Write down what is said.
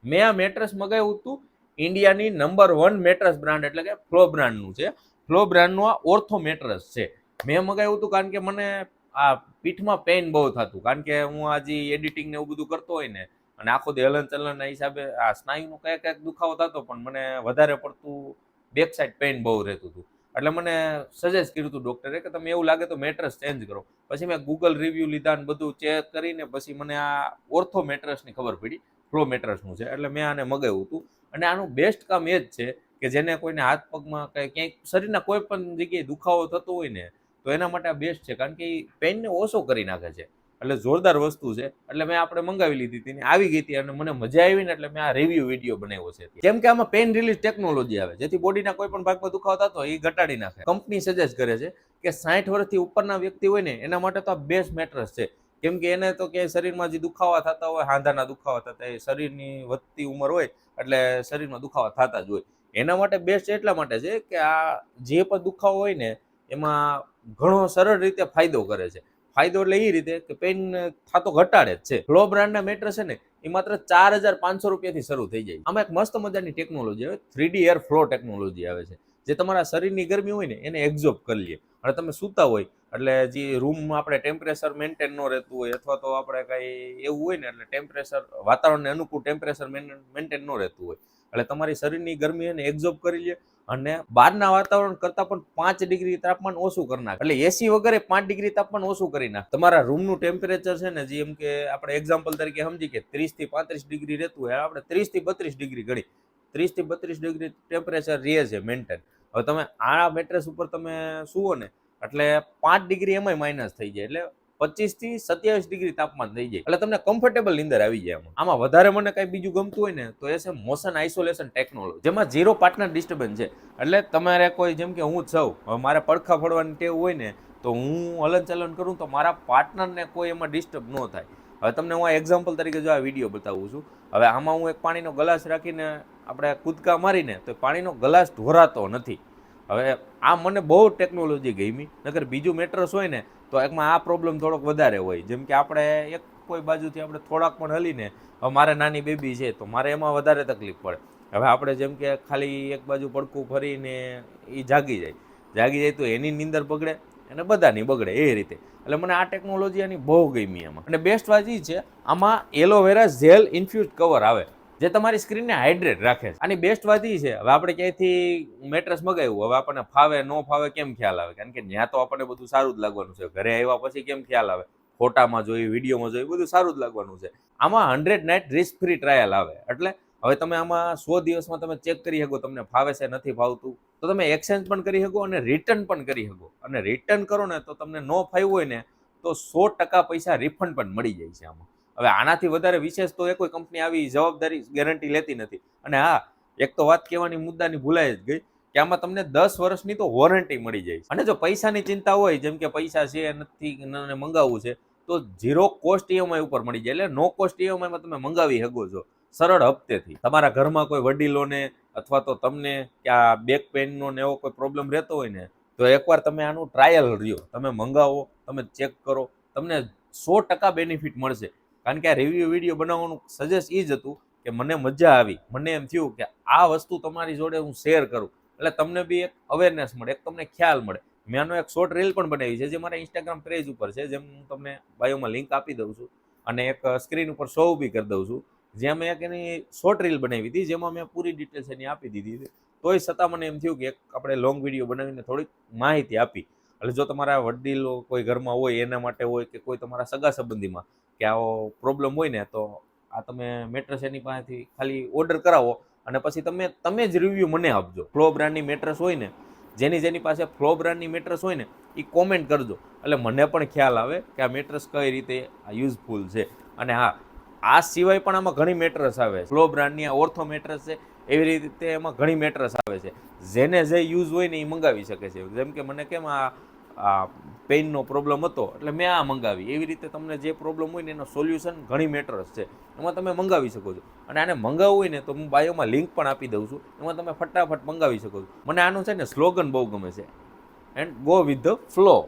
મેં આ મેટ્રેસ મગાવ્યું હતું ઇન્ડિયાની નંબર 1 મેટ્રેસ બ્રાન્ડ એટલે કે ફ્લો બ્રાન્ડનું છે. ફ્લો બ્રાન્ડનું આ ઓર્થો મેટ્રેસ છે. મેં મગાવ્યું હતું કારણ કે મને આ પીઠમાં પેઇન બહુ થતું, કારણ કે હું આજે એડિટિંગ ને એવું બધું કરતો હોય ને, અને આખો દી હલન ચલનના હિસાબે આ સ્નાયુનો કયાક દુખાવો થતો, પણ મને વધારે પડતું બેક સાઈડ પેઇન બહુ રહેતું હતું. એટલે મને સજેસ્ટ કર્યું હતું ડૉક્ટરે કે તમે એવું લાગે તો મેટ્રેસ ચેન્જ કરો. પછી મેં ગૂગલ રિવ્યૂ લીધા ને બધું ચેક કરીને પછી મને આ ઓર્થો મેટ્રેસની ખબર પડી, ફ્લો મેટ્રેસનું છે. એટલે મેં આને મગાવ્યું હતું. અને આનું બેસ્ટ કામ એ જ છે કે જેને કોઈને હાથ પગમાં ક્યાંય શરીરના કોઈ પણ જગ્યાએ દુખાવો થતો હોય ને, તો એના માટે આ બેસ્ટ છે, કારણ કે એ પેઇનને ઓછો કરી નાખે છે. એટલે જોરદાર વસ્તુ છે. એટલે મેં આપણે મંગાવી લીધી હતી ને આવી ગઈ હતી, અને મને મજા આવી ને એટલે મેં આ રિવ્યુ વિડીયો બનાવ્યો છે. કેમ કે આમાં પેઇન રિલીઝ ટેકનોલોજી આવે, જેથી બોડીના કોઈ પણ ભાગમાં દુખાવો થતો હોય એ ઘટાડી નાખે. કંપની સજેસ્ટ કરે છે કે 60 વર્ષથી ઉપરના વ્યક્તિ હોય ને એના માટે તો આ બેસ્ટ મેટ્રેસ છે. કેમ કે એને તો ક્યાંય શરીરમાં જે દુખાવા થતા હોય, હાંધાના દુખાવા થતા હોય, શરીરની વધતી ઉંમર હોય એટલે શરીરમાં દુખાવા થતા જ હોય. એના માટે બેસ્ટ એટલા માટે છે કે આ જે પણ દુખાવો હોય ને એમાં ઘણો સરળ રીતે ફાયદો કરે છે. ફાયદો એટલે એ રીતે કે પેઇન થતો ઘટાડે જ છે. ફ્લો બ્રાન્ડના મેટ્રેસ છે ને એ માત્ર 4,500 રૂપિયાથી શરૂ થઈ જાય. આમાં એક મસ્ત મજાની ટેકનોલોજી આવે, 3D એર ફ્લો ટેકનોલોજી આવે છે, જે તમારા શરીરની ગરમી હોય ને એને એબ્ઝોર્બ કરી લે. અને તમે સૂતા હોય એટલે જે રૂમમાં આપણે ટેમ્પરેચર મેન્ટેન ન રહેતું હોય, અથવા તો આપણે કાંઈ એવું હોય ને એટલે ટેમ્પરેચર વાતાવરણને અનુકૂળ ટેમ્પરેચર મેન્ટેન ન રહેતું હોય, એટલે તમારી શરીરની ગરમી એને એબ્ઝોર્બ કરી લે અને બહારના વાતાવરણ કરતાં પણ 5 ડિગ્રી તાપમાન ઓછું કરી નાખે. એટલે એસી વગર 5 ડિગ્રી તાપમાન ઓછું કરી નાખે. તમારા રૂમનું ટેમ્પરેચર છે ને, જેમ કે આપણે એક્ઝામ્પલ તરીકે સમજી કે 30 થી 35 ડિગ્રી રહેતું હોય, આપણે 30 થી 32 ડિગ્રી ગણી, 30 થી 32 ડિગ્રી ટેમ્પરેચર રહે છે મેન્ટેન. હવે તમે આ મેટ્રેસ ઉપર તમે સુવો ને એટલે 5 ડિગ્રી એમાંય માઇનસ થઈ જાય, એટલે 25 થી 27 ડિગ્રી તાપમાન થઈ જાય. એટલે તમને કમ્ફર્ટેબલ નીંદર આવી જાય. આમાં વધારે મને કઈ બીજું ગમતું હોય ને તો એ છે મોશન આઇસોલેશન ટેકનોલોજી, જેમાં 0 પાર્ટનર ડિસ્ટર્બન્સ છે. એટલે તમારે કોઈ, જેમ કે હું જ છું, હવે મારે પડખા ફોડવાની ટેવ હોય ને તો હું હલન ચલન કરું તો મારા પાર્ટનરને કોઈ એમાં ડિસ્ટર્બ ન થાય. હવે તમને હું એક્ઝામ્પલ તરીકે જો આ વિડીયો બતાવું છું. હવે આમાં હું એક પાણીનો ગ્લાસ રાખીને આપણે કૂદકા મારીને તો પાણીનો ગ્લાસ ઢોરાતો નથી. હવે આ મને બહુ ટેકનોલોજી ગમી. નકર બીજું મેટ્રેસ હોય ને તો એકમાં આ પ્રોબ્લેમ થોડોક વધારે હોય, જેમ કે આપણે એક કોઈ બાજુથી આપણે થોડાક પણ હલીને, હવે મારે નાની બેબી છે તો મારે એમાં વધારે તકલીફ પડે. હવે આપણે જેમ કે ખાલી એક બાજુ પડકું ફરીને એ જાગી જાય તો એની નીંદર બગડે અને બધાની બગડે એ રીતે. એટલે મને આ ટેકનોલોજી આની બહુ ગમી એમાં. અને બેસ્ટ વાત એ છે, આમાં એલોવેરા જેલ ઇન્ફ્યુઝ કવર આવે જે તમારી સ્ક્રીનને હાઇડ્રેટ રાખે છે. આની બેસ્ટ વાત એ છે, હવે આપણે ક્યાંયથી મેટ્રેસ મગાવ્યું, હવે આપણને ફાવે ન ફાવે કેમ ખ્યાલ આવે, કારણ કે ત્યાં તો આપણને બધું સારું જ લાગવાનું છે. ઘરે આવ્યા પછી કેમ ખ્યાલ આવે, ફોટામાં જોયું, વિડીયોમાં જોયું, બધું સારું જ લાગવાનું છે. આમાં 100 નાઇટ રિસ્ક ફ્રી ટ્રાયલ આવે. એટલે હવે તમે આમાં 100 દિવસમાં તમે ચેક કરી શકો તમને ફાવે છે નથી ફાવતું, તો તમે એક્સચેન્જ પણ કરી શકો અને રિટર્ન પણ કરી શકો. અને રિટર્ન કરો ને તો તમને ન ફાવ્યું હોય ને તો 100% પૈસા રિફંડ પણ મળી જાય છે આમાં. હવે આનાથી વધારે વિશેષ તો એ કોઈ કંપની આવી જવાબદારી ગેરંટી લેતી નથી. અને હા, એક તો વાત કહેવાની મુદ્દાની ભૂલાઈ જ ગઈ કે આમાં તમને 10 વર્ષની તો વોરંટી મળી જાય છે. અને જો પૈસાની ચિંતા હોય, જેમ કે પૈસા છે નથી મંગાવવું છે, તો 0 કોસ્ટ ઈએમઆઈ ઉપર મળી જાય. એટલે નો કોસ્ટ ઈએમઆઈમાં તમે મંગાવી શકો છો સરળ હપ્તેથી. તમારા ઘરમાં કોઈ વડીલોને અથવા તો તમને કે આ બેક પેઇનનો ને એવો કોઈ પ્રોબ્લેમ રહેતો હોય ને, તો એકવાર તમે આનું ટ્રાયલ રહ્યો, તમે મંગાવો, તમે ચેક કરો, તમને 100% બેનિફિટ મળશે. કારણ કે આ રિવ્યુ વિડીયો બનાવવાનું સજેસ્ટ એ જ હતું કે મને મજા આવી. મને એમ થયું કે આ વસ્તુ તમારી જોડે હું શેર કરું, એટલે તમને બી એક અવેરનેસ મળે, એક તમને ખ્યાલ મળે. મેં આનો એક શોર્ટ રીલ પણ બનાવી છે જે મારા ઇન્સ્ટાગ્રામ પેજ ઉપર છે, જેમ હું તમને બાયોમાં લિંક આપી દઉં છું અને એક સ્ક્રીન ઉપર શો બી કરી દઉં છું. જ્યાં મેં એક એની શોર્ટ રીલ બનાવી હતી, જેમાં મેં પૂરી ડિટેલ્સ એની આપી દીધી હતી. તોય છતાં મને એમ થયું કે એક આપણે લોંગ વિડીયો બનાવીને થોડીક માહિતી આપી. એટલે જો તમારા વડીલો કોઈ ઘરમાં હોય એના માટે હોય, કે કોઈ તમારા સગા સંબંધીમાં કે આવો પ્રોબ્લેમ હોય ને, તો આ તમે મેટ્રેસ એની પાસેથી ખાલી ઓર્ડર કરાવો અને પછી તમે જ રિવ્યૂ મને આપજો. ફ્લો બ્રાન્ડની મેટ્રેસ હોય ને, જેની પાસે ફ્લો બ્રાન્ડની મેટ્રેસ હોય ને એ કોમેન્ટ કરજો, એટલે મને પણ ખ્યાલ આવે કે આ મેટ્રેસ કઈ રીતે યુઝફુલ છે. અને હા, આ સિવાય પણ આમાં ઘણી મેટ્રેસ આવે છે. ફ્લો બ્રાન્ડની આ ઓર્થો મેટ્રેસ છે, એવી રીતે એમાં ઘણી મેટ્રેસ આવે છે. જેને જે યુઝ હોય ને એ મંગાવી શકે છે. જેમ કે મને કેમ આ પેઇનનો પ્રોબ્લેમ હતો એટલે મેં આ મંગાવી. એવી રીતે તમને જે પ્રોબ્લેમ હોય ને એનો સોલ્યુશન ઘણી મેટ્રેસ છે, એમાં તમે મંગાવી શકો છો. અને આને મંગાવવું હોય ને તો હું બાયોમાં લિંક પણ આપી દઉં છું, એમાં તમે ફટાફટ મંગાવી શકો છો. મને આનું છે ને સ્લોગન બહુ ગમે છે, and go with the flow.